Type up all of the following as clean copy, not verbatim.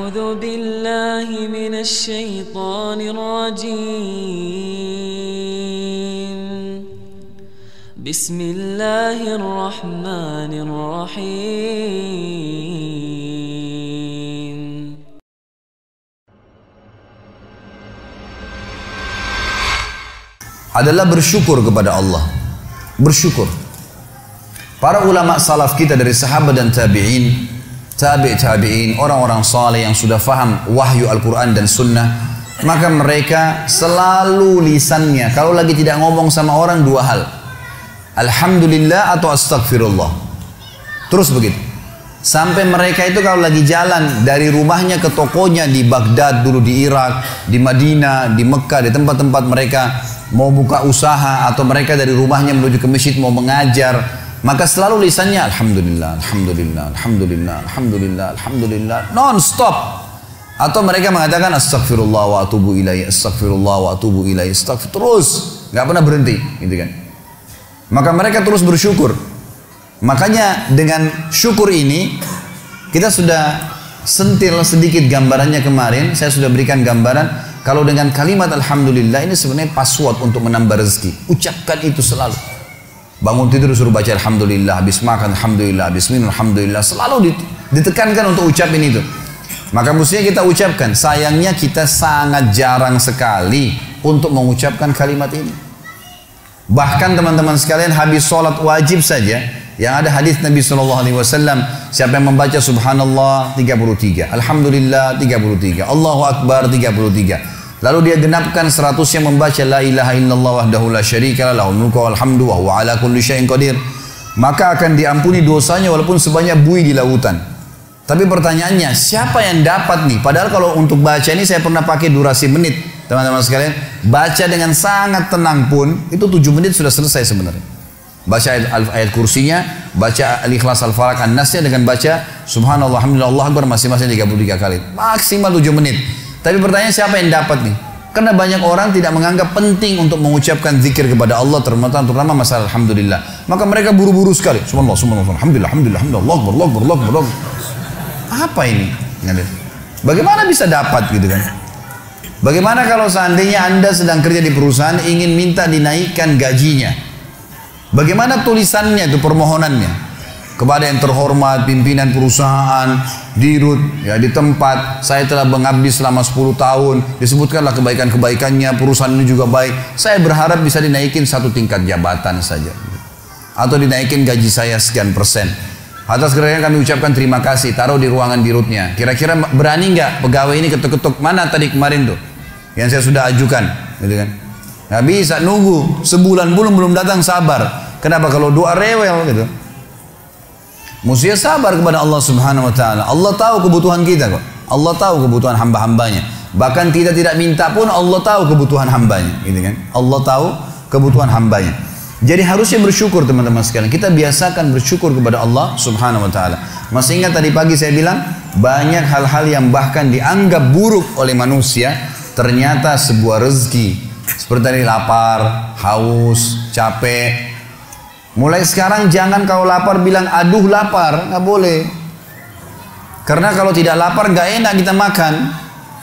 أعوذ بالله من الشيطان الرجيم بسم الله الرحمن الرحيم adalah bersyukur kepada Allah. Bersyukur. Para ulama salaf kita dari sahabat dan tabi'in, tabi'in, orang-orang saleh yang sudah faham wahyu Al-Quran dan Sunnah, maka mereka selalu lisannya kalau lagi tidak ngomong sama orang dua hal, Alhamdulillah atau Astaghfirullah. Terus begitu. Sampai mereka itu kalau lagi jalan dari rumahnya ke tokonya di Baghdad dulu, di Irak, di Madinah, di Mekah, di tempat-tempat mereka mau buka usaha, atau mereka dari rumahnya menuju ke masjid mau mengajar, maka selalu lisannya Alhamdulillah, Alhamdulillah, Alhamdulillah, Alhamdulillah, Alhamdulillah, non-stop. Atau mereka mengatakan Astaghfirullah wa atubu ilaih, Astaghfirullah wa atubu ilaih, Astaghfirullah, terus nggak pernah berhenti, gitu kan. Maka mereka terus bersyukur. Makanya dengan syukur ini kita sudah sentil sedikit gambarannya kemarin. Saya sudah berikan gambaran kalau dengan kalimat Alhamdulillah ini sebenarnya password untuk menambah rezeki. Ucapkan itu selalu. Bangun tidur suruh baca Alhamdulillah, habis makan Alhamdulillah, habis minum Alhamdulillah. Selalu ditekankan untuk ucapin itu. Maka mestinya kita ucapkan. Sayangnya kita sangat jarang sekali untuk mengucapkan kalimat ini. Bahkan teman-teman sekalian habis sholat wajib saja, yang ada hadis Nabi SAW, siapa yang membaca Subhanallah 33, Alhamdulillah 33, Allahu Akbar 33. Lalu dia genapkan 100 yang membaca La ilaha illallah wahdahu la syarika lah, lahul mulku wal hamdu wa huwa ala kulli syai'in qadir. Maka akan diampuni dosanya walaupun sebanyak buih di lautan. Tapi pertanyaannya, siapa yang dapat nih? Padahal kalau untuk baca ini saya pernah pakai durasi menit. Teman-teman sekalian, baca dengan sangat tenang pun, itu 7 menit sudah selesai sebenarnya. Baca ayat kursinya, baca Al-Ikhlas, Al-Falaq, An-Nasnya dengan baca Subhanallah, Alhamdulillah, Allah Akbar masing-masing 33 kali. Maksimal 7 menit. Tapi pertanyaan siapa yang dapat nih? Karena banyak orang tidak menganggap penting untuk mengucapkan zikir kepada Allah, terutama masalah Alhamdulillah. Maka mereka buru-buru sekali. Subhanallah, Subhanallah, Alhamdulillah, Alhamdulillah, Alhamdulillah, Allah Akbar, Allah Akbar, Allah Akbar, Allah Akbar. Apa ini? Bagaimana bisa dapat gitu kan? Bagaimana kalau seandainya Anda sedang kerja di perusahaan ingin minta dinaikkan gajinya? Bagaimana tulisannya itu, permohonannya? Kepada yang terhormat, pimpinan perusahaan, dirut, ya di tempat, saya telah mengabdi selama 10 tahun, disebutkanlah kebaikan-kebaikannya, perusahaan ini juga baik. Saya berharap bisa dinaikin 1 tingkat jabatan saja. Atau dinaikin gaji saya sekian persen. Atas kerana kami ucapkan terima kasih, taruh di ruangan dirutnya. Kira-kira berani nggak pegawai ini ketuk-ketuk, mana tadi kemarin tuh yang saya sudah ajukan, gitu kan? Nggak bisa nunggu sebulan belum datang, sabar. Kenapa? Kalau doa rewel gitu. Mestinya sabar kepada Allah Subhanahu wa taala. Allah tahu kebutuhan kita kok. Allah tahu kebutuhan hamba-hambanya. Bahkan kita tidak minta pun Allah tahu kebutuhan hambanya, gitu kan? Allah tahu kebutuhan hambanya. Jadi harusnya bersyukur teman-teman sekalian. Kita biasakan bersyukur kepada Allah Subhanahu wa taala. Masih ingat tadi pagi saya bilang banyak hal-hal yang bahkan dianggap buruk oleh manusia ternyata sebuah rezeki. Seperti tadi lapar, haus, capek. Mulai sekarang jangan kalau lapar bilang aduh lapar, nggak boleh. Karena kalau tidak lapar nggak enak kita makan.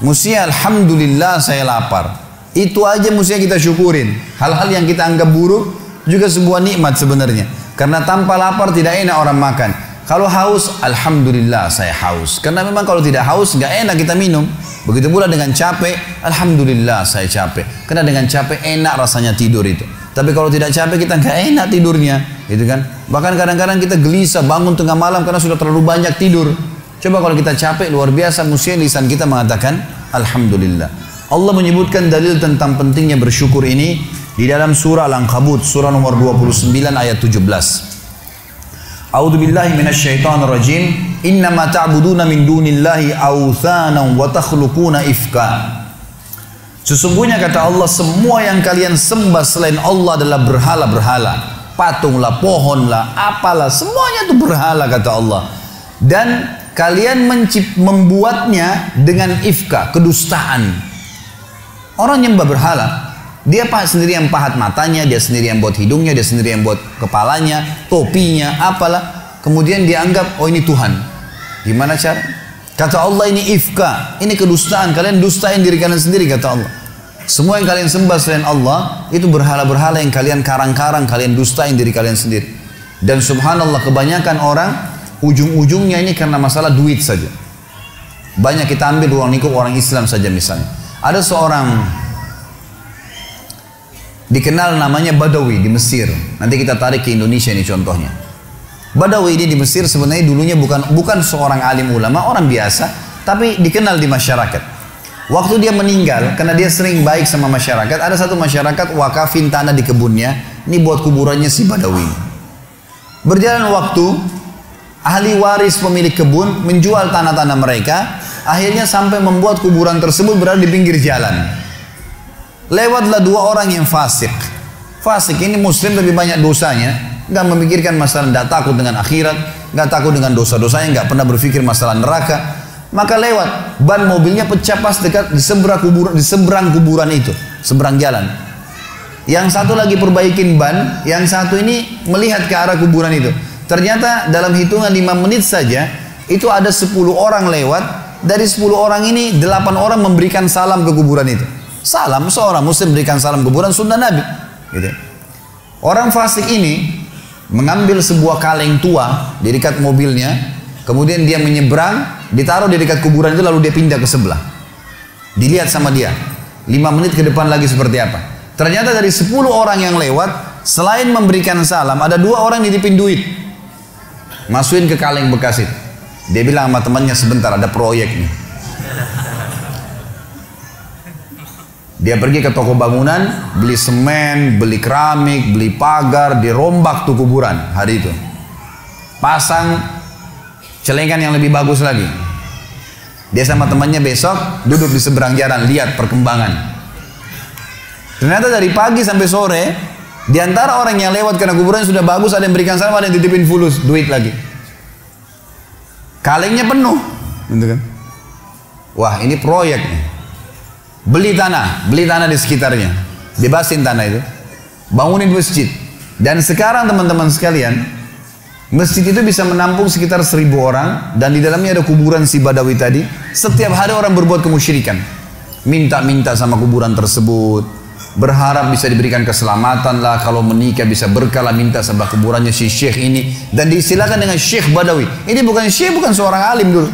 Mestinya Alhamdulillah saya lapar. Itu aja mestinya kita syukurin. Hal-hal yang kita anggap buruk juga sebuah nikmat sebenarnya. Karena tanpa lapar tidak enak orang makan. Kalau haus, Alhamdulillah saya haus. Karena memang kalau tidak haus nggak enak kita minum. Begitu pula dengan capek, Alhamdulillah saya capek. Karena dengan capek enak rasanya tidur itu. Tapi kalau tidak capek kita nggak enak tidurnya, gitu kan? Bahkan kadang-kadang kita gelisah bangun tengah malam karena sudah terlalu banyak tidur. Coba kalau kita capek luar biasa, mestinya lisan kita mengatakan Alhamdulillah. Allah menyebutkan dalil tentang pentingnya bersyukur ini di dalam surah Al-Ankabut, surah nomor 29 ayat 17. A'udzubillahi minasyaitonirrajim. Innama ta'buduna min dunillahi awthanan wa takhluquna ifka. Sesungguhnya kata Allah, semua yang kalian sembah selain Allah adalah berhala-berhala. Patunglah, pohonlah, apalah, semuanya itu berhala kata Allah. Dan kalian membuatnya dengan ifka, kedustaan. Orang yang berhala, dia sendiri yang pahat matanya, dia sendiri yang buat hidungnya, dia sendiri yang buat kepalanya, topinya, apalah. Kemudian dia anggap, oh ini Tuhan. Gimana cara? Kata Allah, ini ifka, ini kedustaan, kalian dustain diri kalian sendiri, kata Allah. Semua yang kalian sembah selain Allah itu berhala-berhala yang kalian karang-karang, kalian dustain diri kalian sendiri. Dan subhanallah, kebanyakan orang ujung-ujungnya ini karena masalah duit saja. Banyak kita ambil ruang lingkup orang Islam saja misalnya. Ada seorang dikenal namanya Badawi di Mesir. Nanti kita tarik ke Indonesia ini contohnya. Badawi ini di Mesir sebenarnya dulunya bukan seorang alim ulama, orang biasa, tapi dikenal di masyarakat. Waktu dia meninggal, karena dia sering baik sama masyarakat, ada satu masyarakat wakafin tanah di kebunnya, ini buat kuburannya si Badawi. Berjalan waktu, ahli waris pemilik kebun menjual tanah-tanah mereka, akhirnya sampai membuat kuburan tersebut berada di pinggir jalan. Lewatlah dua orang yang fasik. Fasik ini muslim lebih banyak dosanya, nggak memikirkan masalah, nggak takut dengan akhirat, nggak takut dengan dosa-dosanya, nggak pernah berpikir masalah neraka. Maka lewat, ban mobilnya pecah pas dekat di seberang kuburan itu, seberang jalan. Yang satu lagi perbaikin ban, yang satu ini melihat ke arah kuburan itu. Ternyata dalam hitungan 5 menit saja, itu ada 10 orang lewat. Dari 10 orang ini 8 orang memberikan salam ke kuburan itu. Salam, seorang muslim berikan salam ke kuburan, sunnah Nabi. Gitu. Orang fasik ini mengambil sebuah kaleng tua di dekat mobilnya, kemudian dia menyeberang, ditaruh di dekat kuburan itu, lalu dia pindah ke sebelah. Dilihat sama dia 5 menit ke depan lagi seperti apa. Ternyata dari 10 orang yang lewat, selain memberikan salam, ada 2 orang nitipin duit, masukin ke kaleng bekas itu. Dia bilang sama temannya, sebentar ada proyek nih. Dia pergi ke toko bangunan, beli semen, beli keramik, beli pagar, dirombak tuh kuburan hari itu. Pasang celengan yang lebih bagus lagi. Dia sama temannya besok duduk di seberang jalan, lihat perkembangan. Ternyata dari pagi sampai sore, di antara orang yang lewat karena kuburan sudah bagus, ada yang berikan salam, ada yang titipin fulus, duit lagi. Kalengnya penuh, gitu kan? Wah, ini proyek nih. Beli tanah di sekitarnya, bebasin tanah itu, bangunin masjid. Dan sekarang teman-teman sekalian, masjid itu bisa menampung sekitar 1000 orang, dan di dalamnya ada kuburan si Badawi tadi. Setiap hari orang berbuat kemusyrikan, minta-minta sama kuburan tersebut, berharap bisa diberikan keselamatan lah, kalau menikah bisa berkah lah, minta sama kuburannya si syekh ini, dan diistilahkan dengan Syekh Badawi. Ini bukan syekh, bukan seorang alim dulu.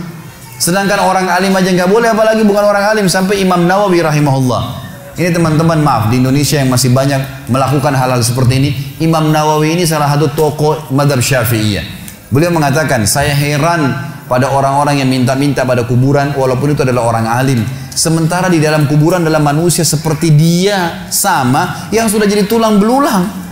Sedangkan orang alim aja nggak boleh, apalagi bukan orang alim. Sampai Imam Nawawi rahimahullah. Ini teman-teman, maaf, di Indonesia yang masih banyak melakukan hal-hal seperti ini. Imam Nawawi ini salah satu tokoh madhab Syafi'iyah. Beliau mengatakan, saya heran pada orang-orang yang minta-minta pada kuburan, walaupun itu adalah orang alim. Sementara di dalam kuburan adalah manusia seperti dia, sama, yang sudah jadi tulang belulang.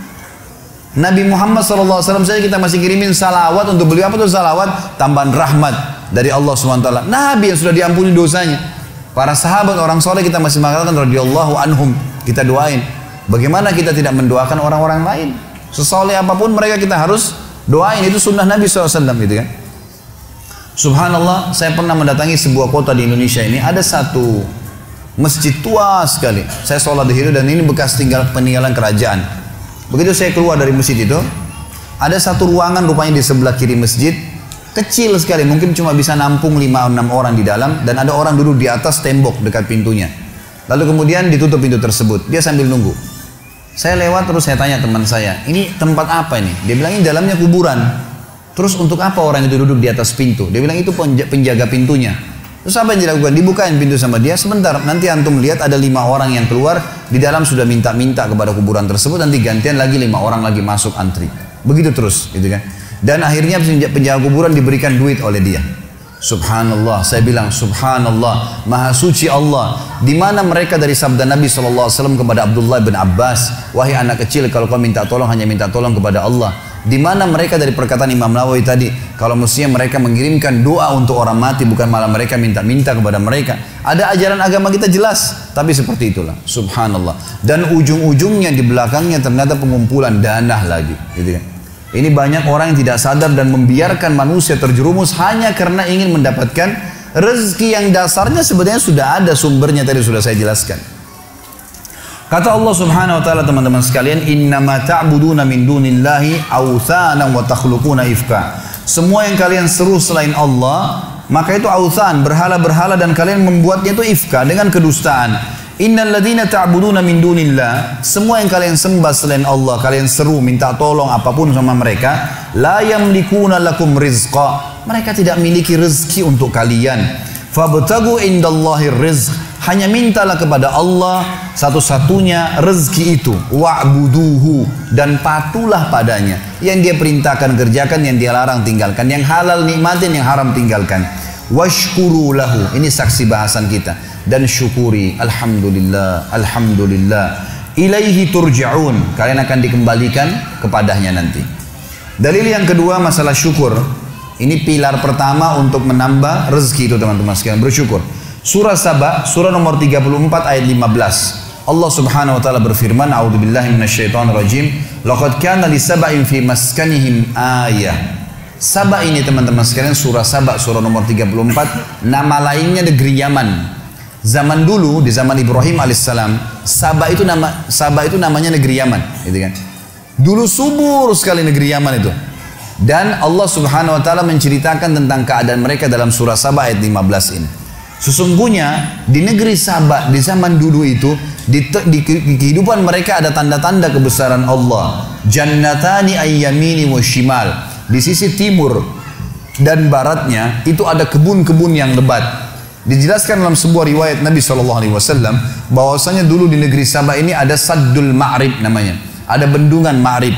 Nabi Muhammad SAW saja kita masih kirimin salawat untuk beliau. Apa itu salawat? Tambahan rahmat dari Allah SWT. Nabi yang sudah diampuni dosanya. Para sahabat orang soleh kita masih mengatakan radhiyallahu anhum, kita doain. Bagaimana kita tidak mendoakan orang-orang lain? Sesoleh apapun mereka kita harus doain. Itu sunnah Nabi SAW gitu kan. Subhanallah, saya pernah mendatangi sebuah kota di Indonesia ini. Ada satu masjid tua sekali. Saya sholat di situ dan ini bekas peninggalan kerajaan. Begitu saya keluar dari masjid itu, ada satu ruangan rupanya di sebelah kiri masjid, kecil sekali, mungkin cuma bisa nampung 5-6 orang di dalam, dan ada orang duduk di atas tembok dekat pintunya. Lalu kemudian ditutup pintu tersebut, dia sambil nunggu. Saya lewat terus saya tanya teman saya, ini tempat apa ini? Dia bilang ini dalamnya kuburan. Terus untuk apa orang itu duduk di atas pintu? Dia bilang itu penjaga pintunya. Terus apa yang dilakukan? Dibukain pintu sama dia, sebentar, nanti antum lihat ada 5 orang yang keluar, di dalam sudah minta-minta kepada kuburan tersebut, nanti gantian lagi 5 orang lagi masuk antri. Begitu terus, gitu kan. Dan akhirnya penjaga kuburan diberikan duit oleh dia. Subhanallah, saya bilang subhanallah, maha suci Allah. Di mana mereka dari sabda Nabi SAW kepada Abdullah bin Abbas, wahai anak kecil, kalau kau minta tolong hanya minta tolong kepada Allah. Di mana mereka dari perkataan Imam Nawawi tadi, kalau mestinya mereka mengirimkan doa untuk orang mati, bukan malah mereka minta-minta kepada mereka. Ada ajaran agama kita jelas, tapi seperti itulah, subhanallah. Dan ujung-ujungnya di belakangnya ternyata pengumpulan dana lagi, gitu kan. Ini banyak orang yang tidak sadar dan membiarkan manusia terjerumus hanya karena ingin mendapatkan rezeki yang dasarnya sebenarnya sudah ada sumbernya, tadi sudah saya jelaskan. Kata Allah Subhanahu wa taala, teman-teman sekalian, innama ta'buduna min dunillahi awthanan wa takhluquna ifka. Semua yang kalian seru selain Allah, maka itu authan, berhala-berhala, dan kalian membuatnya itu ifka dengan kedustaan. Innal ladzina ta'buduna min dunillah, semua yang kalian sembah selain Allah, kalian seru minta tolong apapun sama mereka, la yamlikuna lakum rizqa, mereka tidak miliki rezeki untuk kalian. Fabtagu indallahir rizq, hanya mintalah kepada Allah satu-satunya rezeki itu. Wa'buduhu, dan patuhlah padanya. Yang dia perintahkan kerjakan, yang dia larang tinggalkan, yang halal nikmatin, yang haram tinggalkan. Washkuru lahu, ini saksi bahasan kita, dan syukuri. Alhamdulillah, alhamdulillah. Ilaihi turja'un, kalian akan dikembalikan kepadanya nanti. Dalil yang kedua masalah syukur. Ini pilar pertama untuk menambah rezeki itu teman-teman sekalian, bersyukur. Surah Saba, surah nomor 34 ayat 15. Allah Subhanahu wa taala berfirman, a'udzubillahi minasyaitonir rajim, laqad kana li sab'in fi maskanihim ayah. Saba ini teman-teman sekalian, surah Saba, surah nomor 34, nama lainnya negeri Yaman. Zaman dulu, di zaman Ibrahim alaihissalam, Saba itu namanya negeri Yaman, gitu kan. Dulu subur sekali negeri Yaman itu. Dan Allah Subhanahu wa taala menceritakan tentang keadaan mereka dalam surah Saba ayat 15 ini. Sesungguhnya di negeri Saba di zaman dulu itu, di kehidupan mereka ada tanda-tanda kebesaran Allah. Jannatani ayyamini wa shimal. Di sisi timur dan baratnya itu ada kebun-kebun yang lebat. Dijelaskan dalam sebuah riwayat Nabi SAW bahwasanya dulu di negeri Saba ini ada Saddul Ma'rib namanya. Ada bendungan Ma'rib.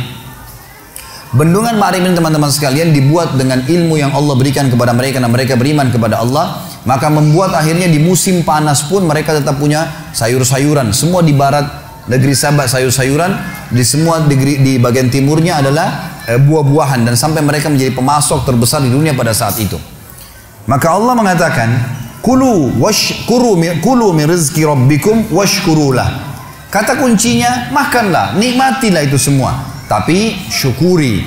Bendungan Ma'rib ini teman-teman sekalian dibuat dengan ilmu yang Allah berikan kepada mereka dan mereka beriman kepada Allah. Maka membuat akhirnya di musim panas pun mereka tetap punya sayur-sayuran. Semua di barat negeri Saba sayur-sayuran, di bagian timurnya adalah buah-buahan, dan sampai mereka menjadi pemasok terbesar di dunia pada saat itu. Maka Allah mengatakan, kulu min rizki rabbikum washkurulah. Kata kuncinya, makanlah, nikmatilah itu semua, tapi syukuri,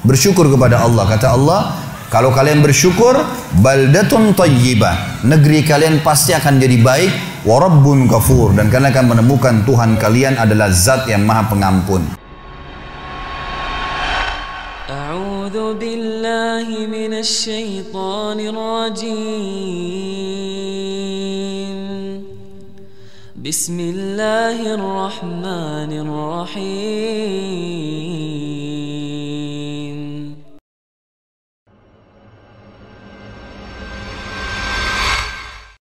bersyukur kepada Allah. Kata Allah, kalau kalian bersyukur, baldatun tayyibah, negeri kalian pasti akan jadi baik. Wa rabbun ghafur, dan kalian akan menemukan Tuhan kalian adalah zat yang maha pengampun. A'udzu billahi minasy syaithanir rajim. Bismillahirrahmanirrahim.